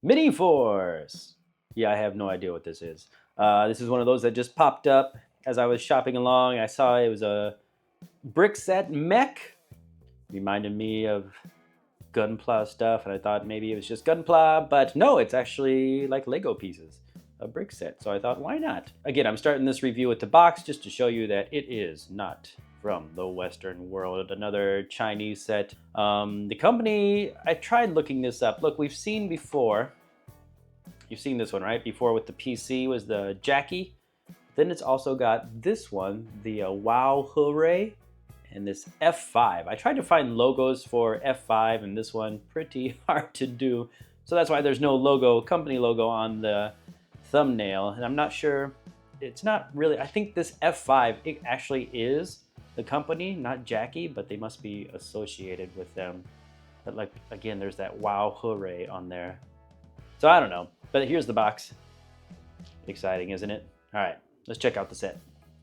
Miniforce. Yeah, I have no idea what this is. This is one of those that just popped up as I was shopping along. I saw it was a brick set mech. Reminded me of Gunpla stuff, and I thought maybe it was just Gunpla, but no, it's actually like Lego pieces, a brick set. So I thought, why not? Again, I'm starting this review with the box just to show you that it is not from the Western world. Another Chinese set. The company, I tried looking this up. Look, we've seen before. You've seen this one, right? Before with the PC was the Jaki. Then it's also got this one, the Wow Hooray, and this F5. I tried to find logos for F5 and this one, pretty hard to do. So that's why there's no logo, company logo on the thumbnail. And I'm not sure, it's not really, I think this F5, it actually is the company, not Jaki, but they must be associated with them. But like, again, there's that Wow Hooray on there. So I don't know, but here's the box. Exciting, isn't it? All right, let's check out the set.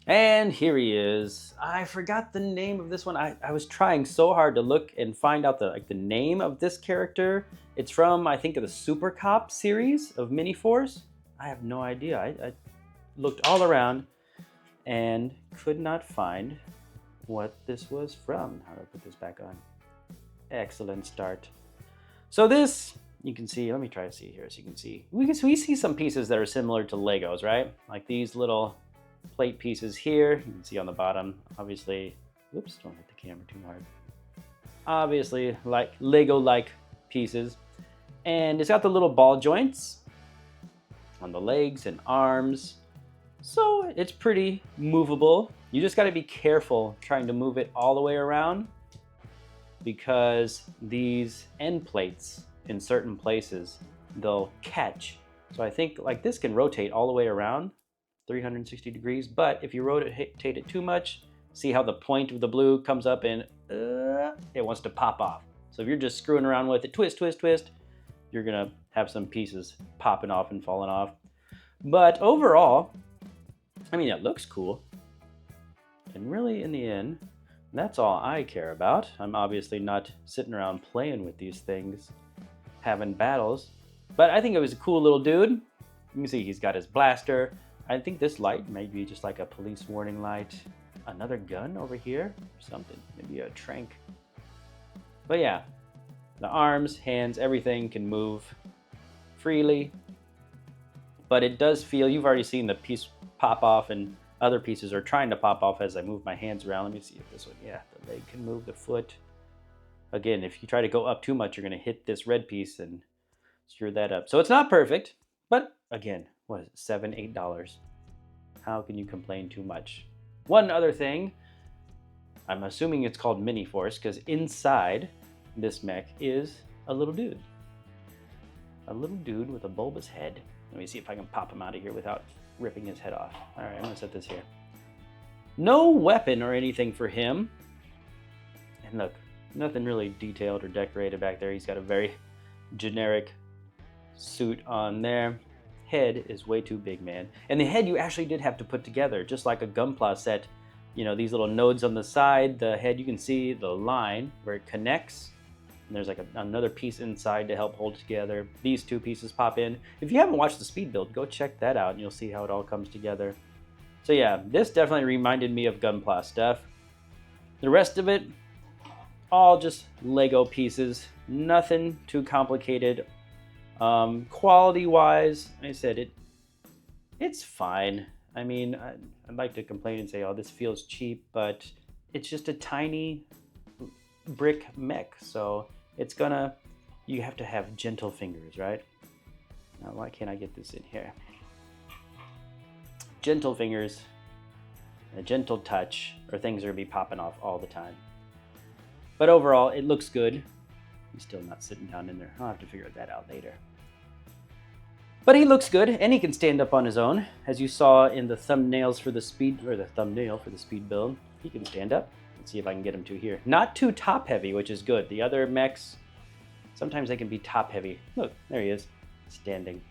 And here he is. I forgot the name of this one. I was trying so hard to look and find out the name of this character. It's from, I think, the Super Cop series of Miniforce. I have no idea. I looked all around and could not find what this was from. How do I put this back on? Excellent start. So this, you can see, let me try to see here so you can see. We see some pieces that are similar to Legos, right? Like these little plate pieces here. You can see on the bottom, obviously, whoops, don't hit the camera too hard. Obviously, like Lego-like pieces. And it's got the little ball joints on the legs and arms. So it's pretty movable. You just gotta be careful trying to move it all the way around because these end plates in certain places, they'll catch. So I think like this can rotate all the way around 360 degrees, but if you rotate it too much, see how the point of the blue comes up and it wants to pop off. So if you're just screwing around with it, twist, twist, twist, you're gonna have some pieces popping off and falling off. But overall, I mean, it looks cool. And really, in the end, that's all I care about. I'm obviously not sitting around playing with these things, having battles. But I think it was a cool little dude. You can see he's got his blaster. I think this light may be just like a police warning light. Another gun over here or something. Maybe a trank. But yeah, the arms, hands, everything can move freely. But it does feel, you've already seen the piece pop off and other pieces are trying to pop off as I move my hands around. Let me see if this one, yeah, the leg can move, the foot. Again, if you try to go up too much, you're gonna hit this red piece and screw that up. So it's not perfect, but again, what is it, $7, $8? How can you complain too much? One other thing, I'm assuming it's called Miniforce because inside this mech is a little dude. A little dude with a bulbous head. Let me see if I can pop him out of here without ripping his head off. All right, I'm gonna set this here. No weapon or anything for him. And look, nothing really detailed or decorated back there. He's got a very generic suit on there. Head is way too big, man. And the head you actually did have to put together, just like a Gunpla set. You know, these little nodes on the side, the head, you can see the line where it connects. And there's like another piece inside to help hold it together. These two pieces pop in. If you haven't watched the speed build, go check that out and you'll see how it all comes together. So yeah, this definitely reminded me of Gunpla stuff. The rest of it, all just Lego pieces. Nothing too complicated. Quality-wise, like I said, it's fine. I mean, I'd like to complain and say, oh, this feels cheap, but it's just a tiny brick mech, so it's gonna, you have to have gentle fingers, right? Now, why can't I get this in here? Gentle fingers, a gentle touch, or things are gonna be popping off all the time. But overall, it looks good. He's still not sitting down in there. I'll have to figure that out later. But he looks good, and he can stand up on his own. As you saw in the thumbnails for the speed, or the thumbnail for the speed build, he can stand up. Let's see if I can get him to here. Not too top heavy, which is good. The other mechs, sometimes they can be top heavy. Look, there he is, standing.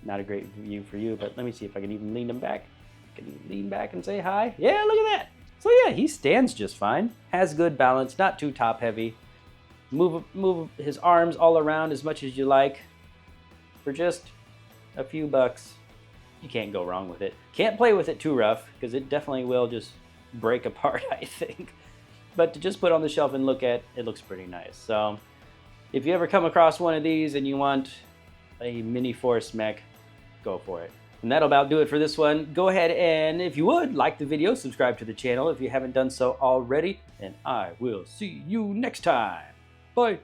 Not a great view for you, but let me see if I can even lean him back. Can you lean back and say hi? Yeah, look at that. So yeah, he stands just fine. Has good balance, not too top heavy. Move his arms all around as much as you like. for just a few bucks. You can't go wrong with it. Can't play with it too rough, because it definitely will just break apart, I think. But to just put on the shelf and look at, it looks pretty nice. So if you ever come across one of these and you want a Miniforce mech, go for it. And that'll about do it for this one. Go ahead and, if you would, like the video, subscribe to the channel if you haven't done so already, and I will see you next time. Bye.